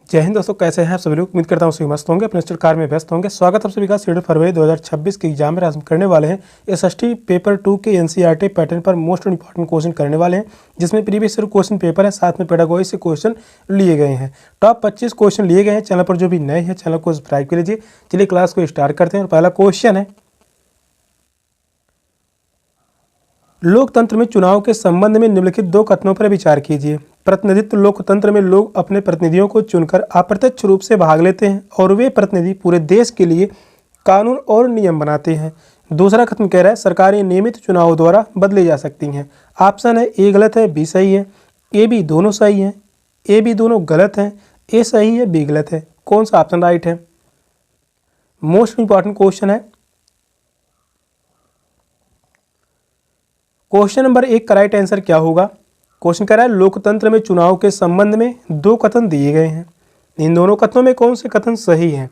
जय हिंद दोस्तों, कैसे हैं आप सभी लोग। उम्मीद करता हूँ सभी मस्त होंगे, अपने कार्य में व्यस्त होंगे। स्वागत आप सभी का 6 फरवरी 2026 के एग्जाम में आज हम करने वाले हैं एसएसटी पेपर 2 के एनसीईआरटी पैटर्न पर मोस्ट इंपॉर्टेंट क्वेश्चन करने वाले हैं, जिसमें प्रीवियस ईयर क्वेश्चन पेपर है, साथ में पेडागोजी से क्वेश्चन लिए गए हैं। टॉप 25 क्वेश्चन लिए गए हैं। चैनल पर जो भी नए हैं चैनल को सब्सक्राइब कर लीजिए। चलिए क्लास को स्टार्ट करते हैं। और पहला क्वेश्चन है, लोकतंत्र में चुनाव के संबंध में निम्नलिखित दो कथनों पर विचार कीजिए। प्रतिनिधित्व लोकतंत्र में लोग अपने प्रतिनिधियों को चुनकर अप्रत्यक्ष रूप से भाग लेते हैं और वे प्रतिनिधि पूरे देश के लिए कानून और नियम बनाते हैं। दूसरा कथन कह रहा है, सरकारें नियमित चुनाव द्वारा बदली जा सकती हैं। ऑप्शन है ए गलत है, बी सही है। ए बी दोनों सही हैं, ए बी दोनों गलत हैं, ए सही है, बी गलत है। कौन सा ऑप्शन राइट है? मोस्ट इंपॉर्टेंट क्वेश्चन है। क्वेश्चन नंबर 1 का राइट आंसर क्या होगा? क्वेश्चन कह रहा है, लोकतंत्र में चुनाव के संबंध में दो कथन दिए गए हैं। इन दोनों कथनों में कौन से कथन सही हैं?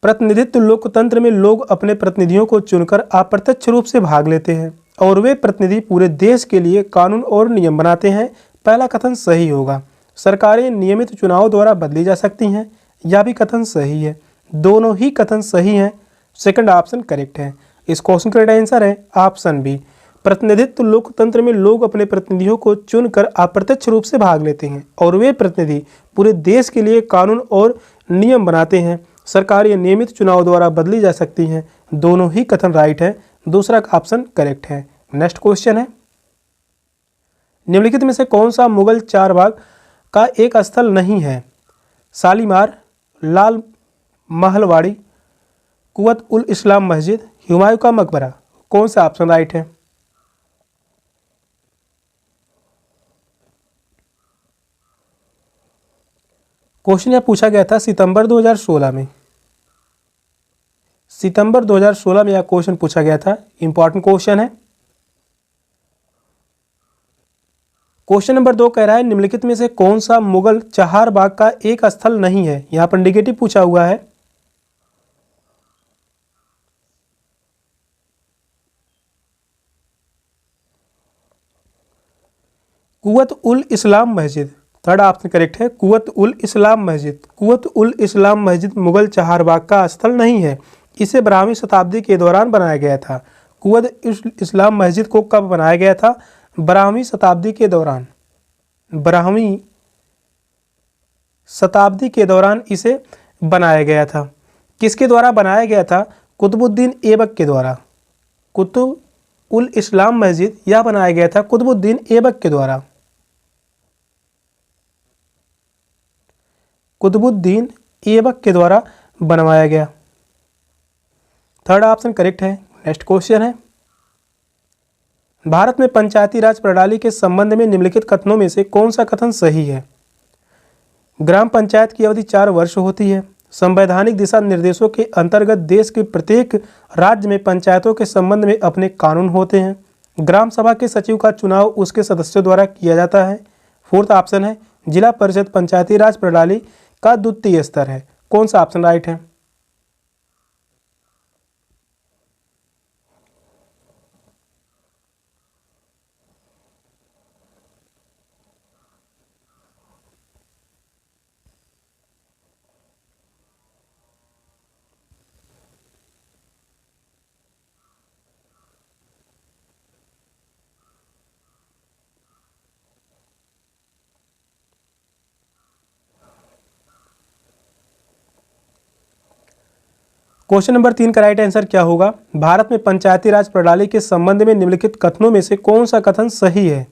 प्रतिनिधित्व लोकतंत्र में लोग अपने प्रतिनिधियों को चुनकर अप्रत्यक्ष रूप से भाग लेते हैं और वे प्रतिनिधि पूरे देश के लिए कानून और नियम बनाते हैं। पहला कथन सही होगा। सरकारें नियमित चुनाव द्वारा बदली जा सकती हैं, यह भी कथन सही है। दोनों ही कथन सही हैं। सेकंड ऑप्शन करेक्ट है। इस क्वेश्चन का राइट आंसर है ऑप्शन बी। प्रतिनिधित्व लोकतंत्र में लोग अपने प्रतिनिधियों को चुनकर अप्रत्यक्ष रूप से भाग लेते हैं और वे प्रतिनिधि पूरे देश के लिए कानून और नियम बनाते हैं। सरकारें नियमित चुनाव द्वारा बदली जा सकती हैं। दोनों ही कथन राइट है। दूसरा ऑप्शन करेक्ट है। नेक्स्ट क्वेश्चन है, निम्नलिखित में से कौन सा मुगल चारबाग का एक स्थल नहीं है? शालीमार, लाल महलवाड़ी, कुवत उल इस्लाम मस्जिद, हुमायूं का मकबरा। कौन सा ऑप्शन राइट है? क्वेश्चन यह पूछा गया था सितंबर 2016 में। सितंबर 2016 में यह क्वेश्चन पूछा गया था। इंपॉर्टेंट क्वेश्चन है। क्वेश्चन नंबर 2 कह रहा है, निम्नलिखित में से कौन सा मुगल चहारबाग का एक स्थल नहीं है? यहां पर नेगेटिव पूछा हुआ है। कुवत उल इस्लाम मस्जिद। थर्ड ऑप्शन करेक्ट है, कुवत उल इस्लाम मस्जिद। कुवत उल इस्लाम मस्जिद मुगल चहारबाग का स्थल नहीं है। इसे 12वीं शताब्दी के दौरान बनाया गया था। कुवत इस्लाम मस्जिद को कब बनाया गया था? 12वीं शताब्दी के दौरान। 12वीं शताब्दी के दौरान इसे बनाया गया था। किसके द्वारा बनाया गया था? कुतुबुद्दीन ऐबक के द्वारा। कुतुब उल इस्लाम मस्जिद यह बनाया गया था कुतुबुद्दीन ऐबक के द्वारा। कुतुबुद्दीन ऐबक के द्वारा बनवाया गया। थर्ड ऑप्शन करेक्ट है। नेक्स्ट क्वेश्चन है, भारत में पंचायती राज प्रणाली के संबंध में निम्नलिखित कथनों में से कौन सा कथन सही है? ग्राम पंचायत की अवधि 4 वर्ष होती है। संवैधानिक दिशा निर्देशों के अंतर्गत देश के प्रत्येक राज्य में पंचायतों के संबंध में अपने कानून होते हैं। ग्राम सभा के सचिव का चुनाव उसके सदस्यों द्वारा किया जाता है। फोर्थ ऑप्शन है, जिला परिषद पंचायती राज प्रणाली का द्वितीय स्तर है। कौन सा ऑप्शन राइट है? क्वेश्चन नंबर 3 का राइट आंसर क्या होगा? भारत में पंचायती राज प्रणाली के संबंध में निम्नलिखित कथनों में से कौन सा कथन सही है?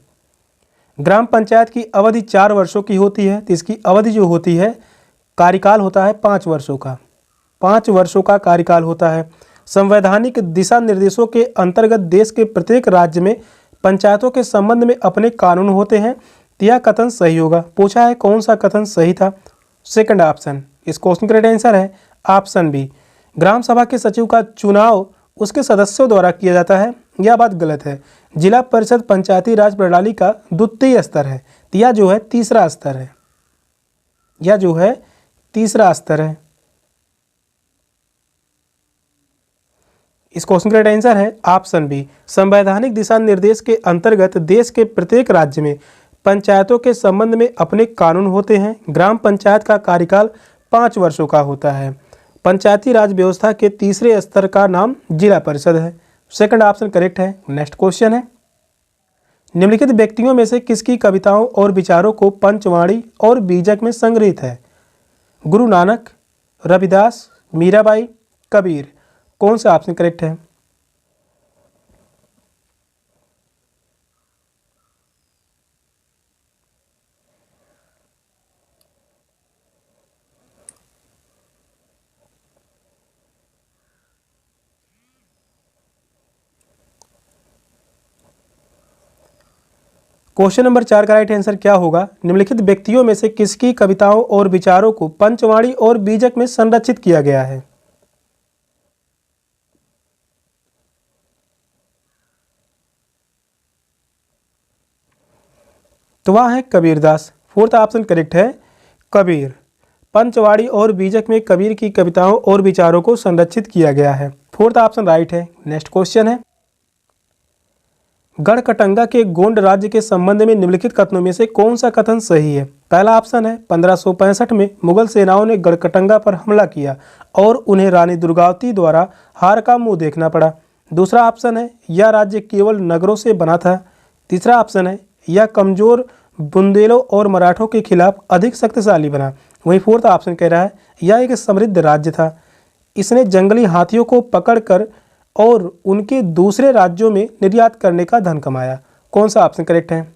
ग्राम पंचायत की अवधि 4 वर्षों की होती है, तो इसकी अवधि जो होती है, कार्यकाल होता है 5 वर्षों का। 5 वर्षों का कार्यकाल होता है। संवैधानिक दिशा निर्देशों के अंतर्गत देश के प्रत्येक राज्य में पंचायतों के संबंध में अपने कानून होते हैं। यह कथन सही होगा। पूछा है कौन सा कथन सही था? Second option. इस क्वेश्चन का राइट आंसर है ऑप्शन बी। ग्राम सभा के सचिव का चुनाव उसके सदस्यों द्वारा किया जाता है, यह बात गलत है। जिला परिषद पंचायती राज प्रणाली का द्वितीय स्तर है, यह जो है तीसरा स्तर है। यह जो है तीसरा स्तर है। इस क्वेश्चन का राइट आंसर है ऑप्शन बी। संवैधानिक दिशा निर्देश के अंतर्गत देश के प्रत्येक राज्य में पंचायतों के संबंध में अपने कानून होते हैं। ग्राम पंचायत का कार्यकाल 5 वर्षों का होता है। पंचायती राज व्यवस्था के तीसरे स्तर का नाम जिला परिषद है। सेकंड ऑप्शन करेक्ट है। नेक्स्ट क्वेश्चन है, निम्नलिखित व्यक्तियों में से किसकी कविताओं और विचारों को पंचवाणी और बीजक में संग्रहित है? गुरु नानक, रविदास, मीराबाई, कबीर। कौन सा ऑप्शन करेक्ट है? क्वेश्चन नंबर 4 का राइट आंसर क्या होगा? निम्नलिखित व्यक्तियों में से किसकी कविताओं और विचारों को पंचवाणी और बीजक में संरक्षित किया गया है? तो वह है कबीरदास। फोर्थ ऑप्शन करेक्ट है, कबीर। पंचवाड़ी और बीजक में कबीर की कविताओं और विचारों को संरक्षित किया गया है। फोर्थ ऑप्शन राइट है। नेक्स्ट क्वेश्चन है, गढ़कटंगा के गोंड राज्य के संबंध में निम्नलिखित कथनों में से कौन सा कथन सही है? पहला ऑप्शन है 1565 में मुगल सेनाओं ने गढ़कटंगा पर हमला किया और उन्हें रानी दुर्गावती द्वारा हार का मुंह देखना पड़ा। दूसरा ऑप्शन है यह राज्य केवल नगरों से बना था। तीसरा ऑप्शन है यह कमजोर बुंदेलों और मराठों के खिलाफ अधिक शक्तिशाली बना। वहीं फोर्थ ऑप्शन कह रहा है यह एक समृद्ध राज्य था, इसने जंगली हाथियों को पकड़कर और उनके दूसरे राज्यों में निर्यात करने का धन कमाया। कौन सा ऑप्शन करेक्ट है?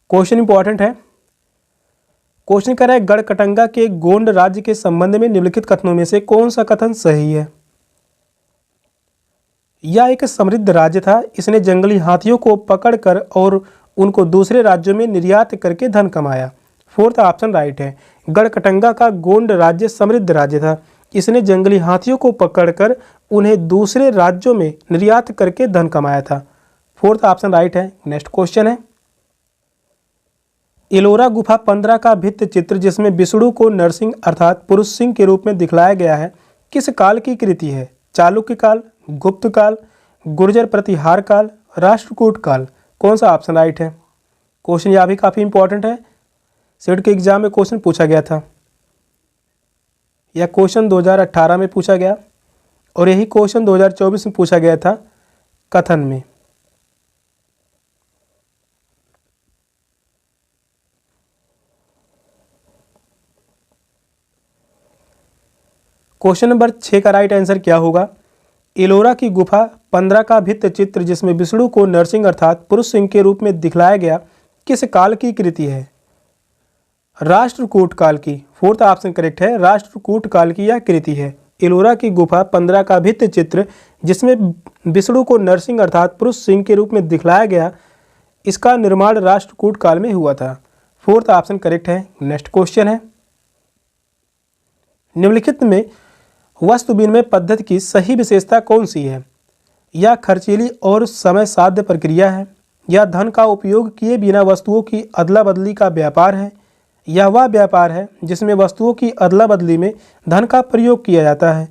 क्वेश्चन इंपॉर्टेंट है। क्वेश्चन कर रहा है गढ़कटंगा के गोंड राज्य के संबंध में निम्नलिखित कथनों में से कौन सा कथन सही है? यह एक समृद्ध राज्य था, इसने जंगली हाथियों को पकड़कर और उनको दूसरे राज्यों में निर्यात करके धन कमाया। फोर्थ ऑप्शन राइट है। गढ़कटंगा का गोंड राज्य समृद्ध राज्य था, इसने जंगली हाथियों को पकड़कर उन्हें दूसरे राज्यों में निर्यात करके धन कमाया था। फोर्थ ऑप्शन राइट है। नेक्स्ट क्वेश्चन है, एलोरा गुफा 15 का भित्ति चित्र जिसमें विष्णु को नरसिंह अर्थात पुरुष सिंह के रूप में दिखलाया गया है किस काल की कृति है? चालुक्य काल, गुप्त काल, गुर्जर प्रतिहार काल, राष्ट्रकूट काल। कौन सा ऑप्शन राइट है? क्वेश्चन यह भी काफ़ी इंपॉर्टेंट है, सेट के एग्जाम में क्वेश्चन पूछा गया था। यह क्वेश्चन 2018 में पूछा गया और यही क्वेश्चन 2024 में पूछा गया था कथन में। क्वेश्चन नंबर 6 का राइट आंसर क्या होगा? एलोरा की गुफा 15 का भित्ति चित्र जिसमें विष्णु को नरसिंह अर्थात पुरुष सिंह के रूप में दिखलाया गया किस काल की कृति है? राष्ट्रकूट काल की। फोर्थ ऑप्शन करेक्ट है, राष्ट्रकूट काल की यह कृति है। एलोरा की गुफा 15 का भित्ति चित्र जिसमें विष्णु को नरसिंह अर्थात पुरुष सिंह के रूप में दिखलाया गया, इसका निर्माण राष्ट्रकूट काल में हुआ था। फोर्थ ऑप्शन करेक्ट है। नेक्स्ट क्वेश्चन है, निम्नलिखित में वस्तु विनिमय पद्धति की सही विशेषता कौन सी है? यह खर्चीली और समय साध्य प्रक्रिया है, यह धन का उपयोग किए बिना वस्तुओं की अदला बदली का व्यापार है, यह वह व्यापार है जिसमें वस्तुओं की अदला बदली में धन का प्रयोग किया जाता है,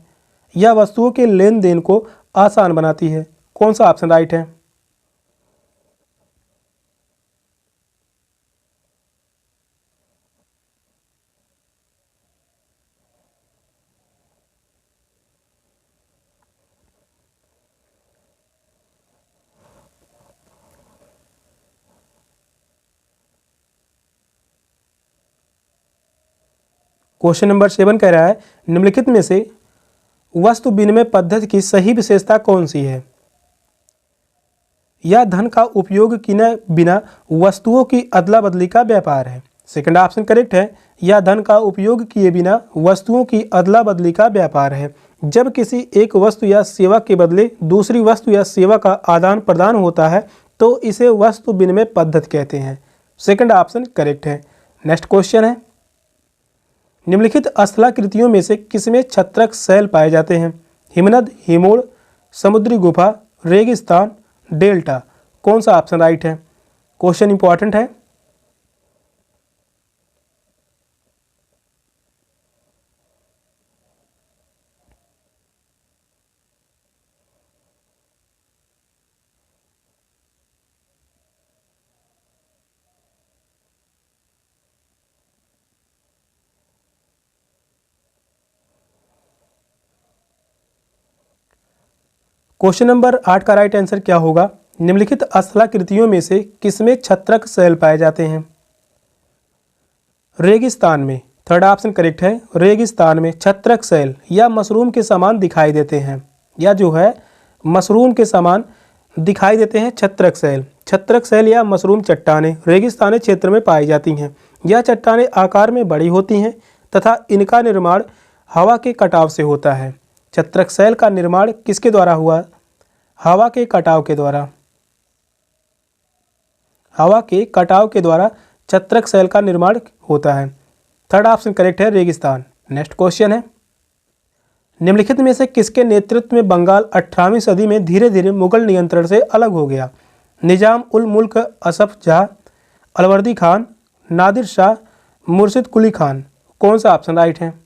यह वस्तुओं के लेन देन को आसान बनाती है। कौन सा ऑप्शन राइट है? क्वेश्चन नंबर 7 कह रहा है निम्नलिखित में से वस्तु विनिमय पद्धति की सही विशेषता कौन सी है? यह धन का उपयोग किए बिना वस्तुओं की अदला बदली का व्यापार है। सेकंड ऑप्शन करेक्ट है, यह धन का उपयोग किए बिना वस्तुओं की अदला बदली का व्यापार है। जब किसी एक वस्तु या सेवा के बदले दूसरी वस्तु या सेवा का आदान प्रदान होता है तो इसे वस्तु विनिमय पद्धति कहते हैं। सेकंड ऑप्शन करेक्ट है। नेक्स्ट क्वेश्चन है, निम्नलिखित स्थलाकृतियों में से किसमें छत्रक शैल पाए जाते हैं? हिमनद, हिमोड़, समुद्री गुफा, रेगिस्तान, डेल्टा। कौन सा ऑप्शन राइट है? क्वेश्चन इंपॉर्टेंट है। क्वेश्चन नंबर 8 का राइट आंसर क्या होगा? निम्नलिखित स्थलाकृतियों में से किसमें छत्रक शैल पाए जाते हैं? रेगिस्तान में। थर्ड ऑप्शन करेक्ट है। रेगिस्तान में छत्रक शैल या मशरूम के समान दिखाई देते हैं, या जो है मशरूम के समान दिखाई देते हैं छत्रक शैल। छत्रक शैल या मशरूम चट्टानें रेगिस्तानी क्षेत्र में पाई जाती हैं। यह चट्टानें आकार में बड़ी होती हैं तथा इनका निर्माण हवा के कटाव से होता है। छत्रक शैल का निर्माण किसके द्वारा हुआ? हवा के कटाव के द्वारा। हवा के कटाव के द्वारा छत्रक शैल का निर्माण होता है। थर्ड ऑप्शन करेक्ट है, रेगिस्तान। नेक्स्ट क्वेश्चन है, निम्नलिखित में से किसके नेतृत्व में बंगाल 18वीं सदी में धीरे धीरे मुगल नियंत्रण से अलग हो गया? निजाम उल मुल्क असफ जहाँ, अलवर्दी खान, नादिर शाह, मुर्शिद कुली खान। कौन सा ऑप्शन राइट है?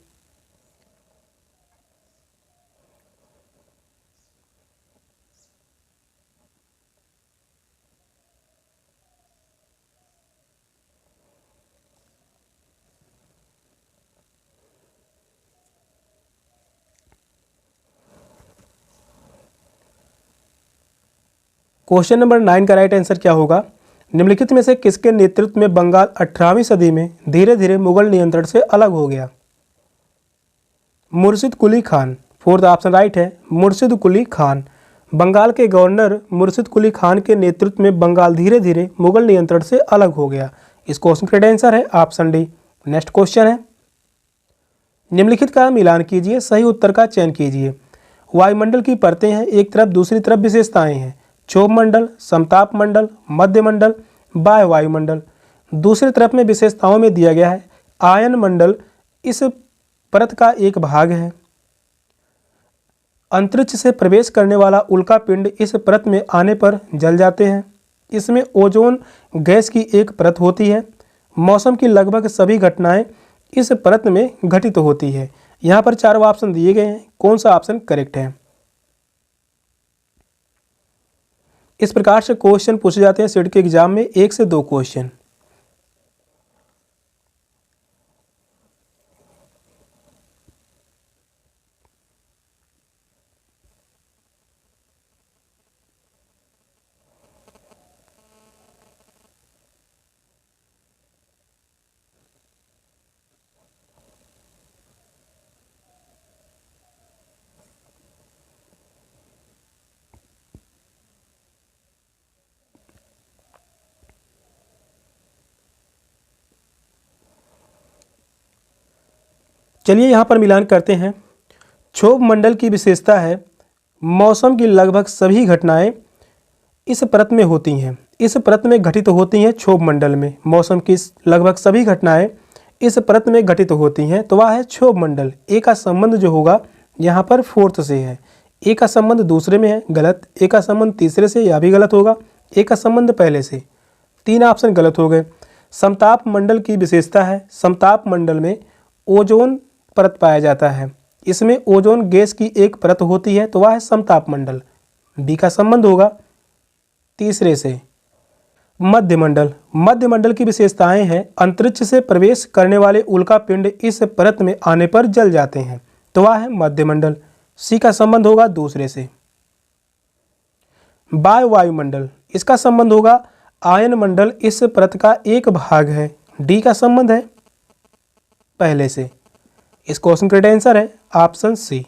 क्वेश्चन नंबर 9 का राइट आंसर क्या होगा? निम्नलिखित में से किसके नेतृत्व में बंगाल 18वीं सदी में धीरे धीरे मुगल नियंत्रण से अलग हो गया? मुर्शिद Quli Khan. Fourth option right है, मुर्शिद कुली खान। बंगाल के गवर्नर मुर्शिद कुली खान के नेतृत्व में बंगाल धीरे धीरे मुगल नियंत्रण से अलग हो गया। इस क्वेश्चन का राइट आंसर है ऑप्शन डी। नेक्स्ट क्वेश्चन है, निम्नलिखित का मिलान कीजिए, सही उत्तर का चयन कीजिए। वायुमंडल की परतें हैं, एक तरफ दूसरी तरफ विशेषताएं हैं। क्षोभ मंडल, समताप मंडल, मध्य मंडल, बाह्य वायुमंडल। दूसरी तरफ में विशेषताओं में दिया गया है आयन मंडल इस परत का एक भाग है। अंतरिक्ष से प्रवेश करने वाला उल्का पिंड इस परत में आने पर जल जाते हैं। इसमें ओजोन गैस की एक परत होती है। मौसम की लगभग सभी घटनाएं इस परत में घटित होती है। यहाँ पर चारों ऑप्शन दिए गए हैं, कौन सा ऑप्शन करेक्ट है? इस प्रकार से क्वेश्चन पूछे जाते हैं सेट के एग्जाम में, 1 से 2 क्वेश्चन। चलिए यहाँ पर मिलान करते हैं। क्षोभ मंडल की विशेषता है मौसम की लगभग सभी घटनाएं इस परत में होती हैं। इस परत में घटित होती हैं क्षोभ मंडल में। मौसम की लगभग सभी घटनाएं इस परत में घटित होती हैं, तो वह है क्षोभ मंडल। ए का संबंध जो होगा यहाँ पर फोर्थ से है। ए का संबंध दूसरे में है, गलत। ए का संबंध तीसरे से, यह भी गलत होगा। ए का संबंध पहले से। 3 ऑप्शन गलत हो गए। समताप मंडल की विशेषता है समताप मंडल में ओजोन परत पाया जाता है। इसमें ओजोन गैस की एक परत होती है, तो वह है समताप मंडल। बी का संबंध होगा तीसरे से। मध्य मंडल, मध्य मंडल की विशेषताएं हैं अंतरिक्ष से प्रवेश करने वाले उल्का पिंड इस परत में आने पर जल जाते हैं, तो वह है मध्य मंडल। सी का संबंध होगा दूसरे से। बाह्य वायुमंडल, इसका संबंध होगा आयन मंडल इस परत का एक भाग है। डी का संबंध है पहले से। इस क्वेश्चन का राइट आंसर है option C.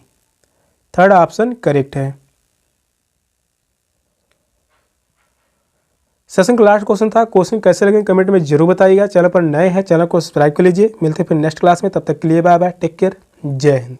Third option correct है। सेशन का लास्ट क्वेश्चन था। क्वेश्चन कैसे लगे कमेंट में जरूर बताइएगा। चैनल पर नए हैं, चैनल को सब्सक्राइब कर लीजिए। मिलते हैं फिर नेक्स्ट क्लास में, तब तक के लिए बाय बाय, टेक केयर, जय हिंद।